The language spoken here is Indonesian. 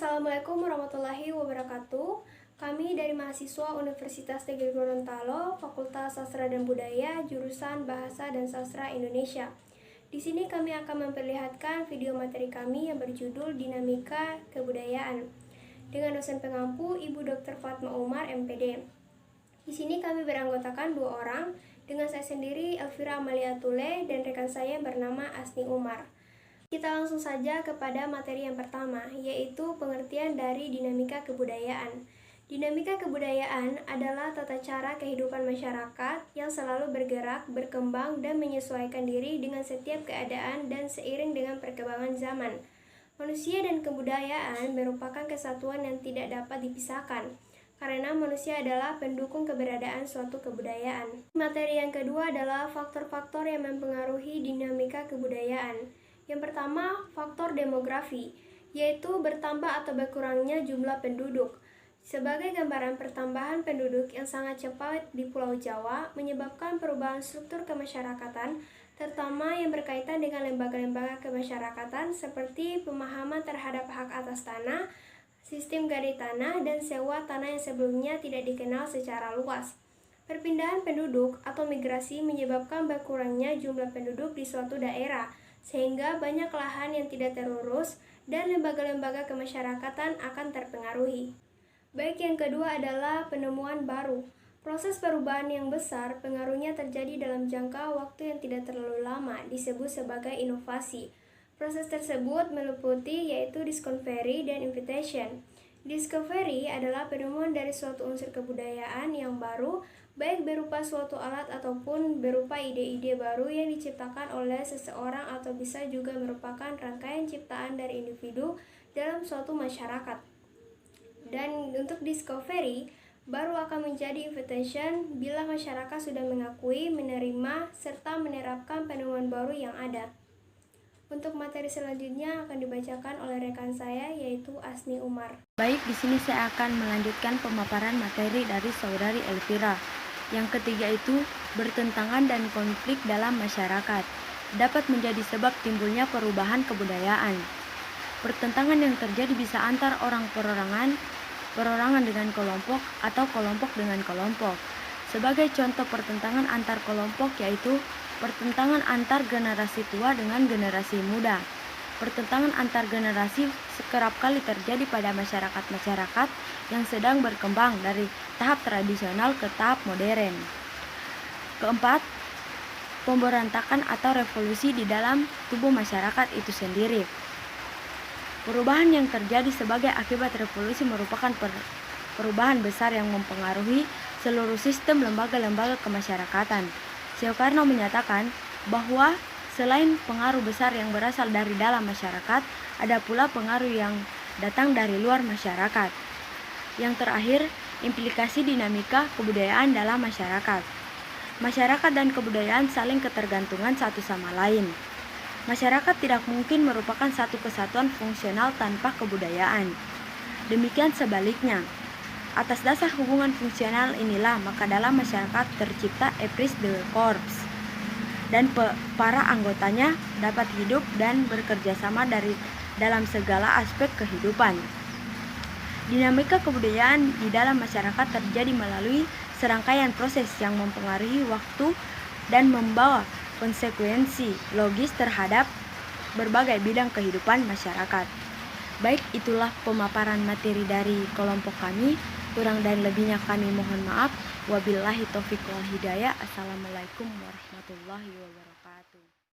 Assalamualaikum warahmatullahi wabarakatuh. Kami dari mahasiswa Universitas Negeri Gorontalo, Fakultas Sastra dan Budaya, jurusan Bahasa dan Sastra Indonesia. Di sini kami akan memperlihatkan video materi kami yang berjudul Dinamika Kebudayaan dengan dosen pengampu Ibu Dr. Fatma Umar, MPD. Di sini kami beranggotakan 2 orang, dengan saya sendiri Elvira Amalia Tule dan rekan saya bernama Asni Umar. Kita langsung saja kepada materi yang pertama, yaitu pengertian dari dinamika kebudayaan. Dinamika kebudayaan adalah tata cara kehidupan masyarakat yang selalu bergerak, berkembang, dan menyesuaikan diri dengan setiap keadaan dan seiring dengan perkembangan zaman. Manusia dan kebudayaan merupakan kesatuan yang tidak dapat dipisahkan, karena manusia adalah pendukung keberadaan suatu kebudayaan. Materi yang kedua adalah faktor-faktor yang mempengaruhi dinamika kebudayaan. Yang pertama, faktor demografi, yaitu bertambah atau berkurangnya jumlah penduduk. Sebagai gambaran, pertambahan penduduk yang sangat cepat di Pulau Jawa menyebabkan perubahan struktur kemasyarakatan, terutama yang berkaitan dengan lembaga-lembaga kemasyarakatan seperti pemahaman terhadap hak atas tanah, sistem gadai tanah, dan sewa tanah yang sebelumnya tidak dikenal secara luas. Perpindahan penduduk atau migrasi menyebabkan berkurangnya jumlah penduduk di suatu daerah, sehingga banyak lahan yang tidak terurus dan lembaga-lembaga kemasyarakatan akan terpengaruhi. Baik, yang kedua adalah penemuan baru. Proses perubahan yang besar pengaruhnya terjadi dalam jangka waktu yang tidak terlalu lama, disebut sebagai inovasi. Proses tersebut meliputi yaitu discovery dan invitation. Discovery adalah penemuan dari suatu unsur kebudayaan yang baru, baik berupa suatu alat ataupun berupa ide-ide baru yang diciptakan oleh seseorang atau bisa juga merupakan rangkaian ciptaan dari individu dalam suatu masyarakat. Dan untuk discovery, baru akan menjadi invitation bila masyarakat sudah mengakui, menerima, serta menerapkan penemuan baru yang ada. Untuk materi selanjutnya akan dibacakan oleh rekan saya, yaitu Asni Umar. Baik, di sini saya akan melanjutkan pemaparan materi dari saudari Elvira. Yang ketiga itu bertentangan dan konflik dalam masyarakat dapat menjadi sebab timbulnya perubahan kebudayaan. Pertentangan yang terjadi bisa antar orang perorangan, perorangan dengan kelompok, atau kelompok dengan kelompok. Sebagai contoh pertentangan antar kelompok yaitu pertentangan antar generasi tua dengan generasi muda. Pertentangan antar generasi kerap kali terjadi pada masyarakat-masyarakat yang sedang berkembang dari tahap tradisional ke tahap modern. Keempat, pemberontakan atau revolusi di dalam tubuh masyarakat itu sendiri. Perubahan yang terjadi sebagai akibat revolusi merupakan perubahan besar yang mempengaruhi seluruh sistem lembaga-lembaga kemasyarakatan. Soekarno menyatakan bahwa selain pengaruh besar yang berasal dari dalam masyarakat, ada pula pengaruh yang datang dari luar masyarakat. Yang terakhir, implikasi dinamika kebudayaan dalam masyarakat. Masyarakat dan kebudayaan saling ketergantungan satu sama lain. Masyarakat tidak mungkin merupakan satu kesatuan fungsional tanpa kebudayaan. Demikian sebaliknya. Atas dasar hubungan fungsional inilah maka dalam masyarakat tercipta Epris de Corps dan para anggotanya dapat hidup dan bekerja sama dalam segala aspek kehidupan. Dinamika kebudayaan di dalam masyarakat terjadi melalui serangkaian proses yang mempengaruhi waktu dan membawa konsekuensi logis terhadap berbagai bidang kehidupan masyarakat. Baik, itulah pemaparan materi dari kelompok kami. Kurang dan lebihnya kami mohon maaf. Wabillahi taufiq wal hidayah. Assalamualaikum warahmatullahi wabarakatuh.